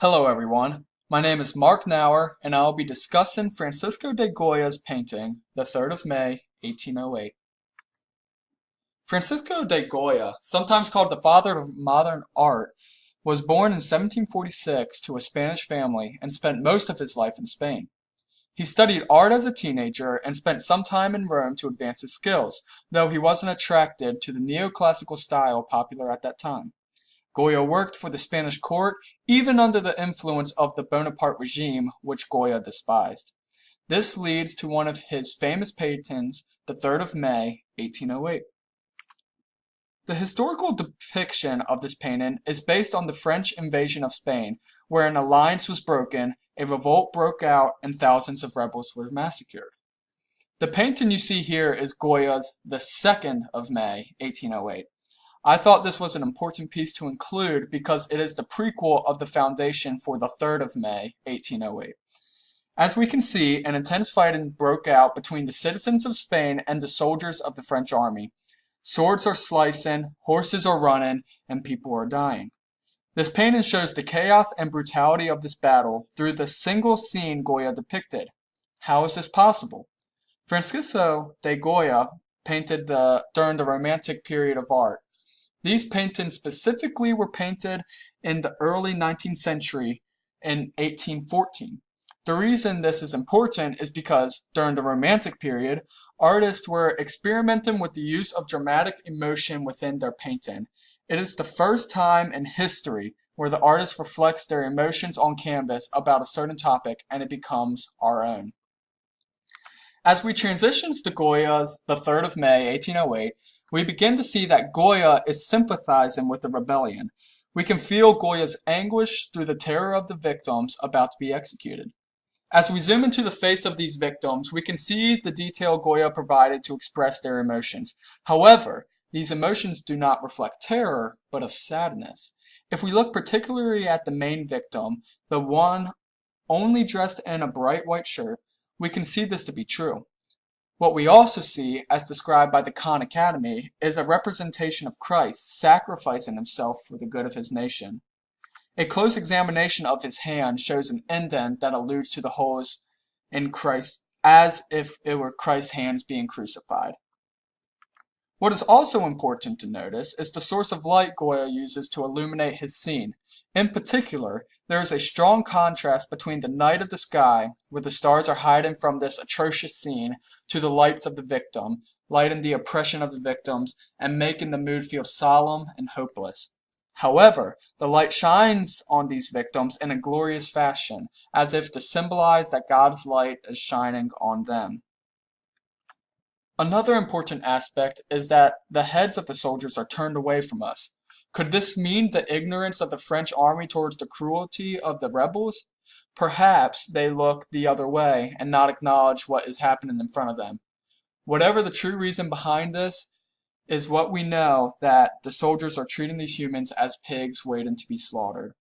Hello everyone, my name is Mark Nauer and I will be discussing Francisco de Goya's painting, the 3rd of May, 1808. Francisco de Goya, sometimes called the father of modern art, was born in 1746 to a Spanish family and spent most of his life in Spain. He studied art as a teenager and spent some time in Rome to advance his skills, though he wasn't attracted to the neoclassical style popular at that time. Goya worked for the Spanish court even under the influence of the Bonaparte regime, which Goya despised. This leads to one of his famous paintings, the 3rd of May, 1808. The historical depiction of this painting is based on the French invasion of Spain, where an alliance was broken, a revolt broke out, and thousands of rebels were massacred. The painting you see here is Goya's The 2nd of May, 1808. I thought this was an important piece to include because it is the prequel of the foundation for the 3rd of May, 1808. As we can see, an intense fighting broke out between the citizens of Spain and the soldiers of the French army. Swords are slicing, horses are running, and people are dying. This painting shows the chaos and brutality of this battle through the single scene Goya depicted. How is this possible? Francisco de Goya painted during the Romantic period of art. These paintings specifically were painted in the early 19th century in 1814. The reason this is important is because during the Romantic period, artists were experimenting with the use of dramatic emotion within their painting. It is the first time in history where the artist reflects their emotions on canvas about a certain topic and it becomes our own. As we transition to Goya's The 3rd of May, 1808, we begin to see that Goya is sympathizing with the rebellion. We can feel Goya's anguish through the terror of the victims about to be executed. As we zoom into the face of these victims, we can see the detail Goya provided to express their emotions. However, these emotions do not reflect terror, but of sadness. If we look particularly at the main victim, the one only dressed in a bright white shirt, we can see this to be true. What we also see, as described by the Khan Academy, is a representation of Christ sacrificing himself for the good of his nation. A close examination of his hand shows an indent that alludes to the holes in Christ, as if it were Christ's hands being crucified. What is also important to notice is the source of light Goya uses to illuminate his scene. In particular, there is a strong contrast between the night of the sky, where the stars are hiding from this atrocious scene, to the lights of the victim, lighting the oppression of the victims and making the mood feel solemn and hopeless. However, the light shines on these victims in a glorious fashion, as if to symbolize that God's light is shining on them. Another important aspect is that the heads of the soldiers are turned away from us. Could this mean the ignorance of the French army towards the cruelty of the rebels? Perhaps they look the other way and not acknowledge what is happening in front of them. Whatever the true reason behind this is what we know that the soldiers are treating these humans as pigs waiting to be slaughtered.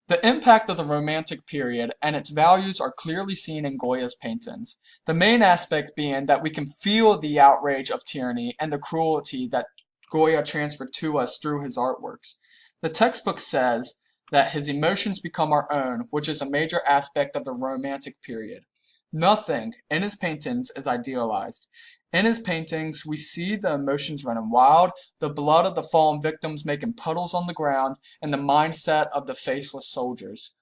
The impact of the Romantic period and its values are clearly seen in Goya's paintings, the main aspect being that we can feel the outrage of tyranny and the cruelty that Goya transferred to us through his artworks. The textbook says that his emotions become our own, which is a major aspect of the Romantic period. Nothing in his paintings is idealized. In his paintings, we see the emotions running wild, the blood of the fallen victims making puddles on the ground, and the mindset of the faceless soldiers.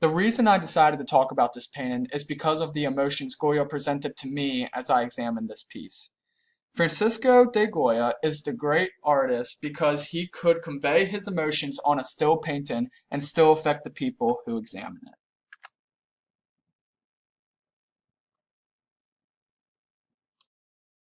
The reason I decided to talk about this painting is because of the emotions Goya presented to me as I examined this piece. Francisco de Goya is the great artist because he could convey his emotions on a still painting and still affect the people who examine it.